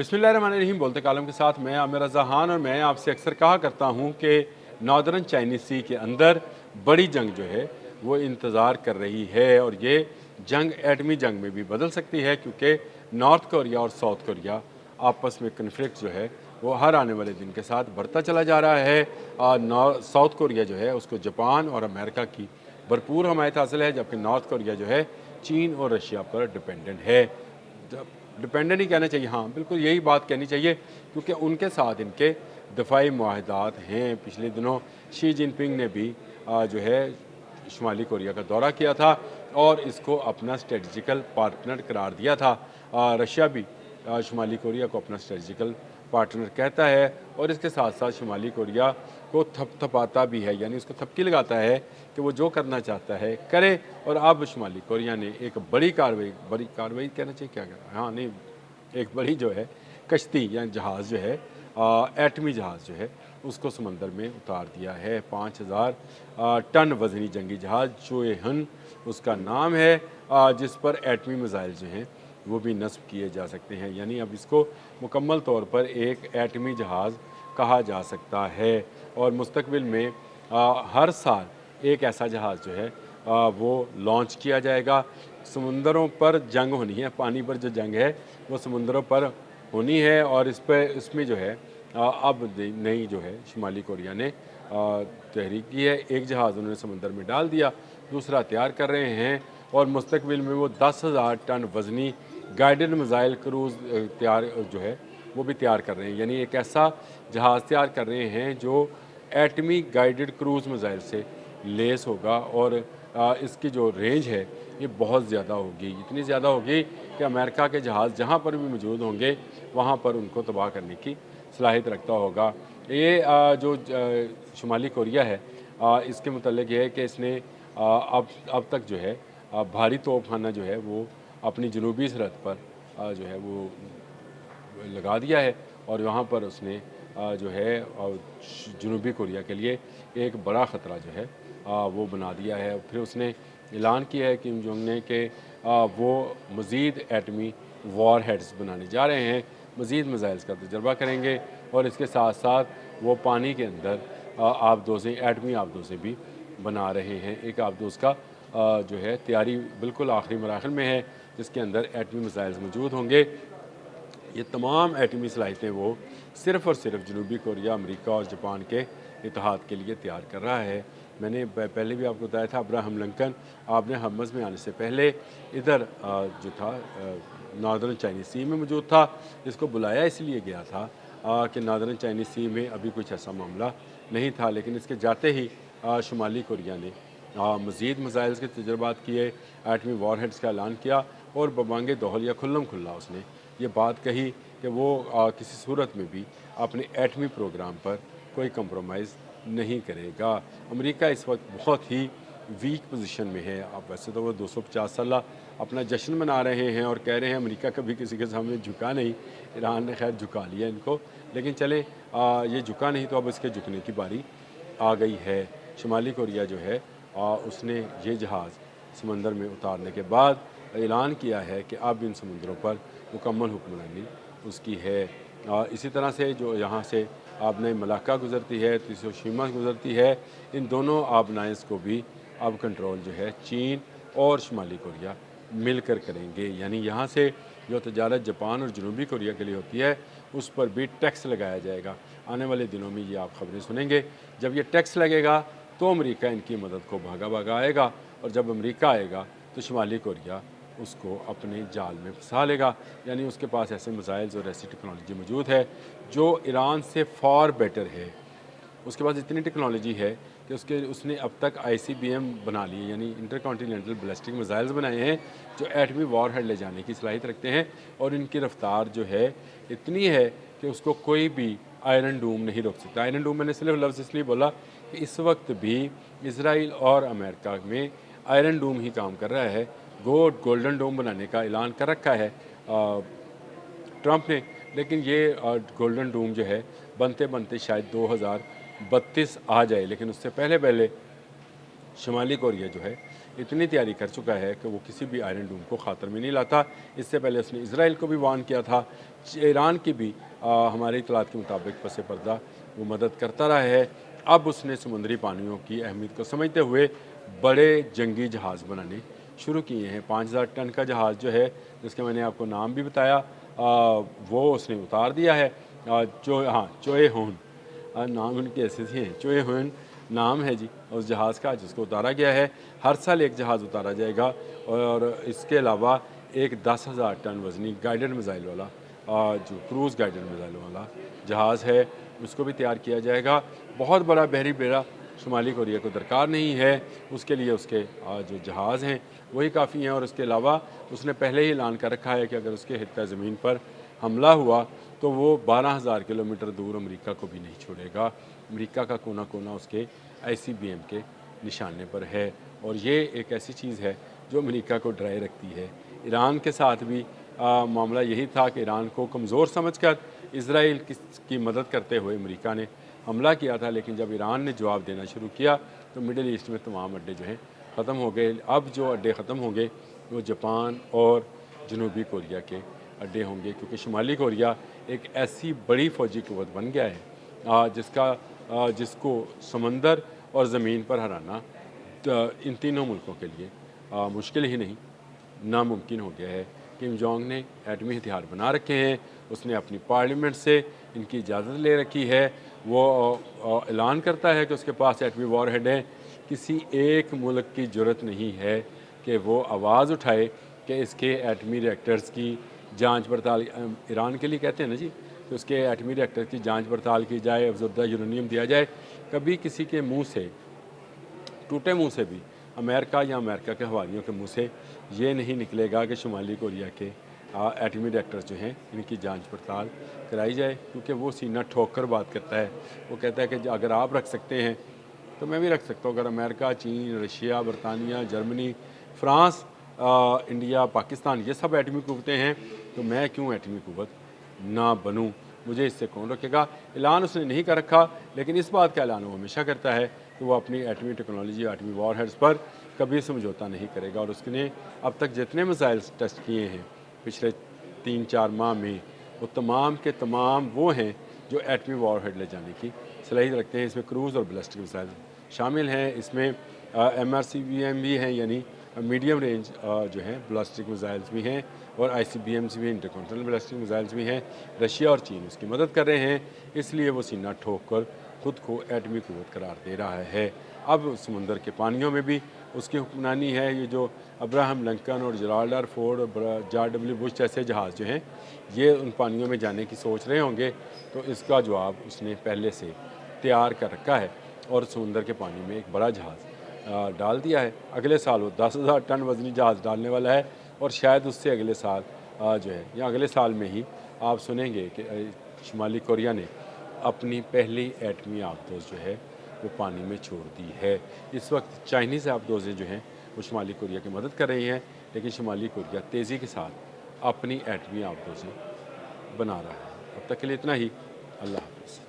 बिस्मिल्लाहिर्रहमानिर्रहीम। बोलते कालम के साथ मैं आमिर रज़ा खान और मैं आपसे अक्सर कहा करता हूँ कि नॉर्दर्न चाइनीज़ सी के अंदर बड़ी जंग जो है वो इंतज़ार कर रही है और ये जंग एटमी जंग में भी बदल सकती है, क्योंकि नॉर्थ कोरिया और साउथ कोरिया आपस में कन्फ्लिक्ट जो है वो हर आने वाले दिन के साथ बढ़ता चला जा रहा है। साउथ कोरिया जो है उसको जापान और अमेरिका की भरपूर हमायत हासिल है, जबकि नॉर्थ कोरिया जो है चीन और रशिया पर डिपेंडेंट है। डिपेंडेंट ही कहना चाहिए, हाँ बिल्कुल यही बात कहनी चाहिए, क्योंकि उनके साथ इनके दफ़ाई मुआहदात हैं। पिछले दिनों शी जिनपिंग ने भी जो है शुमाली कोरिया का दौरा किया था और इसको अपना स्ट्रेटजिकल पार्टनर करार दिया था। रशिया भी शुमाली कोरिया को अपना स्ट्रेटजिकल पार्टनर कहता है और इसके साथ साथ शुमाली कोरिया को थपथपाता भी है, यानी उसको थपकी लगाता है कि वो जो करना चाहता है करे। और अब शुमाली कोरिया ने एक बड़ी कार्रवाई कहना चाहिए, क्या कहना, हाँ नहीं, एक बड़ी जो है कश्ती या जहाज़ जो है एटमी जहाज़ जो है उसको समंदर में उतार दिया है। 5000 टन वज़नी जंगी जहाज़ चोएहन उसका नाम है, जिस पर एटमी मिज़ाइल जो हैं वो भी नस्ब किए जा सकते हैं। यानी अब इसको मुकम्मल तौर पर एक एटमी जहाज़ कहा जा सकता है और मुस्तकबिल में हर साल एक ऐसा जहाज़ जो है वो लॉन्च किया जाएगा। समुंदरों पर जंग होनी है, पानी पर जो जंग है वो समुंदरों पर होनी है और इसमें जो है अब नई जो है शुमाली कोरिया ने तहरीक की है। एक जहाज़ उन्होंने समुंदर में डाल दिया, दूसरा तैयार कर रहे हैं और मुस्तकबिल में वो 10,000 टन वज़नी गाइडेड मिज़ाइल क्रूज़ तैयार जो है वो भी तैयार कर रहे हैं। यानी एक ऐसा जहाज़ तैयार कर रहे हैं जो एटमी गाइडेड क्रूज़ मिज़ाइल से लेस होगा और इसकी जो रेंज है ये बहुत ज़्यादा होगी, इतनी ज़्यादा होगी कि अमेरिका के जहाज़ जहाँ पर भी मौजूद होंगे वहाँ पर उनको तबाह करने की सलाहियत रखता होगा। ये जो शुमाली कोरिया है इसके मुतल्लिक़ ये है कि इसने अब तक जो है भारी तोपखाना जो है वो अपनी जनूबी सरहद पर जो है वो लगा दिया है और वहाँ पर उसने जो है जनूबी कोरिया के लिए एक बड़ा ख़तरा जो है वो बना दिया है। फिर उसने ऐलान किया है किम जोंग ने कि वो मज़ीद एटमी वॉर हेड्स बनाने जा रहे हैं, मज़ीद मिज़ाइल्स का तजर्बा करेंगे और इसके साथ साथ वो पानी के अंदर आबदोज़ें, एटमी आबदोज़ें भी बना रहे हैं। एक आबदोज़ का जो है तैयारी बिल्कुल आखिरी मराहल में है, जिसके अंदर एटमी मिज़ाइल्स मौजूद होंगे। ये तमाम एटमी सलाहियतें वो सिर्फ़ और सिर्फ जनूबी कोरिया, अमेरिका और जापान के इत्तेहाद के लिए तैयार कर रहा है। मैंने पहले भी आपको बताया था, अब्राहम लिंकन आपने हर्मज़ में आने से पहले इधर जो था नॉर्दर्न चाइनीज़ सी में मौजूद था। इसको बुलाया इसलिए गया था कि नॉर्दर्न चाइनीज़ सी में अभी कुछ ऐसा मामला नहीं था, लेकिन इसके जाते ही शुमाली कोरिया ने मज़ीद मिज़ाइल्स के तजर्बात किए, एटमी वॉरहेड्स का ऐलान किया और बबांगे दोहल या खुल्लम खुल्ला उसने ये बात कही कि वो किसी सूरत में भी अपने एटमी प्रोग्राम पर कोई कंप्रोमाइज़ नहीं करेगा। अमेरिका इस वक्त बहुत ही वीक पोजीशन में है। अब वैसे तो वो 250 साल अपना जश्न मना रहे हैं और कह रहे हैं अमेरिका कभी किसी के सामने झुका नहीं। ईरान ने खैर झुका लिया इनको, लेकिन चले ये झुका नहीं तो अब इसके झुकने की बारी आ गई है। शुमाली कोरिया जो है उसने ये जहाज़ समंदर में उतारने के बाद ऐलान किया है कि अब इन समुद्रों पर मुकम्मल हुक्मरानी उसकी है। इसी तरह से जो यहाँ से आबनाई मलाक्का गुज़रती है, त्सुशिमा गुज़रती है, इन दोनों आबनाइज़ को भी अब कंट्रोल जो है चीन और शुमाली कोरिया मिलकर करेंगे। यानी यहाँ से जो तजारत जापान और जनूबी कोरिया के लिए होती है उस पर भी टैक्स लगाया जाएगा। आने वाले दिनों में ये आप खबरें सुनेंगे। जब ये टैक्स लगेगा तो अमेरिका इनकी मदद को भागा भागा आएगा और जब अमेरिका आएगा तो शुमाली कोरिया उसको अपने जाल में फंसा लेगा। यानी उसके पास ऐसे मिसाइल्स और ऐसी टेक्नोलॉजी मौजूद है जो ईरान से फ़ार बेटर है। उसके पास इतनी टेक्नोलॉजी है कि उसने अब तक ICBM बना लिए, यानी इंटरकॉन्टिनेंटल बैलिस्टिक मिसाइल्स बनाए हैं जो एटमी वॉर हेड ले जाने की सलाहियत रखते हैं और इनकी रफ्तार जो है इतनी है कि उसको कोई भी आयरन डूम नहीं रोक सकता। आयरन डूम मैंने सिर्फ लफ्ज़ इसलिए बोला कि इस वक्त भी इसराइल और अमेरिका में आयरन डूम ही काम कर रहा है। गोल्डन डोम बनाने का ऐलान कर रखा है ट्रंप ने, लेकिन ये गोल्डन डोम जो है बनते बनते शायद 2032 आ जाए, लेकिन उससे पहले पहले शुमाली कोरिया जो है इतनी तैयारी कर चुका है कि वो किसी भी आयरन डोम को ख़ातर में नहीं लाता। इससे पहले उसने इसराइल को भी वार्न किया था, ईरान की भी हमारी इतलात के मुताबिक पस पर्दा वो मदद करता रहा है। अब उसने समुद्री पानियों की अहमियत को समझते हुए बड़े जंगी जहाज़ बनाने शुरू किए हैं। 5000 टन का जहाज़ जो है, जिसका मैंने आपको नाम भी बताया, वो उसने उतार दिया है। चोए होन नाम उनके ऐसे ही हैं, चोए होन नाम है जी उस जहाज़ का, जिसको उतारा गया है। हर साल एक जहाज़ उतारा जाएगा और इसके अलावा एक 10,000 टन वज़नी गाइडेड मिज़ाइल वाला जो क्रूज़ गाइडेड मिज़ाइल वाला जहाज़ है, उसको भी तैयार किया जाएगा। बहुत बड़ा बहरी बेड़ा शुमाली कोरिया को दरकार नहीं है, उसके लिए उसके जो जहाज़ हैं वही काफ़ी हैं। और उसके अलावा उसने पहले ही ऐलान कर रखा है कि अगर उसके हित्ता ज़मीन पर हमला हुआ तो वो 12,000 किलोमीटर दूर अमेरिका को भी नहीं छोड़ेगा। अमेरिका का कोना कोना उसके ICBM के निशाने पर है और ये एक ऐसी चीज़ है जो अमेरिका को डराए रखती है। ईरान के साथ भी मामला यही था कि ईरान को कमज़ोर समझकर इजराइल की मदद करते हुए अमेरिका ने हमला किया था, लेकिन जब ईरान ने जवाब देना शुरू किया तो मिडिल ईस्ट में तमाम अड्डे जो हैं ख़त्म हो गए। अब जो अड्डे ख़त्म होंगे वो जापान और जनूबी कोरिया के अड्डे होंगे, क्योंकि शुमाली कोरिया एक ऐसी बड़ी फ़ौजी क़ुव्वत बन गया है जिसको समंदर और ज़मीन पर हराना इन तीनों मुल्कों के लिए मुश्किल ही नहीं, नामुमकिन हो गया है। किम जोंग ने एटमी हथियार बना रखे हैं, उसने अपनी पार्लियामेंट से इनकी इजाज़त ले रखी है। वो ऐलान करता है कि उसके पास एटमी वॉरहेड हैं। किसी एक मुल्क की ज़रूरत नहीं है कि वो आवाज़ उठाए कि इसके एटमी रिएक्टर्स की जांच पड़ताल, ईरान के लिए कहते हैं ना जी, कि उसके एटमी रिएक्टर की जांच पड़ताल की जाए, अफज़ुदा यूरेनियम दिया जाए। कभी किसी के मुंह से, टूटे मुंह से भी, अमेरिका या अमेरिका के हवारियों के मुंह से ये नहीं निकलेगा कि शुमाली कोरिया के एटमी रिएक्टर्स जो हैं इनकी जांच पड़ताल कराई जाए, क्योंकि वो सीना ठोक कर बात करता है। वो कहता है कि अगर आप रख सकते हैं तो मैं भी रख सकता हूँ। अगर अमेरिका, चीन, रशिया, बरतानिया, जर्मनी, फ्रांस, इंडिया, पाकिस्तान ये सब एटमी क़ुव्वतें हैं तो मैं क्यों एटमी क़ुव्वत ना बनूँ, मुझे इससे कौन रोकेगा। ऐलान उसने नहीं कर रखा, लेकिन इस बात का ऐलान वो हमेशा करता है कि वो अपनी एटमी टेक्नोलॉजी, एटमी वॉरहेड्स पर कभी समझौता नहीं करेगा। और उसने अब तक जितने मिसाइल्स टेस्ट किए हैं पिछले 3-4 माह में, वो तमाम के तमाम वो हैं जो एटमी वॉरहेड ले जाने की सलाहियत रखते हैं। इसमें क्रूज़ और बैलिस्टिक मिसाइल शामिल हैं, इसमें MRCBM भी हैं, यानी मीडियम रेंज जो हैं बैलिस्टिक मिसाइल्स भी हैं, और ICBMs भी, इंटरकॉन्टिनेंटल बैलिस्टिक मिसाइल्स भी हैं। रशिया और चीन उसकी मदद कर रहे हैं, इसलिए वो सीना ठोक कर खुद को एटमी क़ुव्वत करार दे रहा है। अब समुंदर के पानियों में भी उसकी हुक्मरानी है। ये जो अब्राहम लिंकन और जेराल्ड आर फोर्ड और जॉर्ज W बुश जैसे जहाज़ जो हैं ये उन पानियों में जाने की सोच रहे होंगे, तो इसका जवाब उसने पहले से तैयार कर रखा है और समुंदर के पानी में एक बड़ा जहाज़ डाल दिया है। अगले साल वो 10,000 टन वज़नी जहाज़ डालने वाला है, और शायद उससे अगले साल जो है या अगले साल में ही आप सुनेंगे कि शुमाली कोरिया ने अपनी पहली एटमी आबदोज़ जो है वो पानी में छोड़ दी है। इस वक्त चाइनीज़ आबदोज़ें जो हैं वो शुमाली कोरिया की मदद कर रही हैं, लेकिन शुमाली कोरिया तेज़ी के साथ अपनी एटमी आबदोज़ें बना रहा है। अब तक के लिए इतना ही। अल्लाह हाफ़िज़।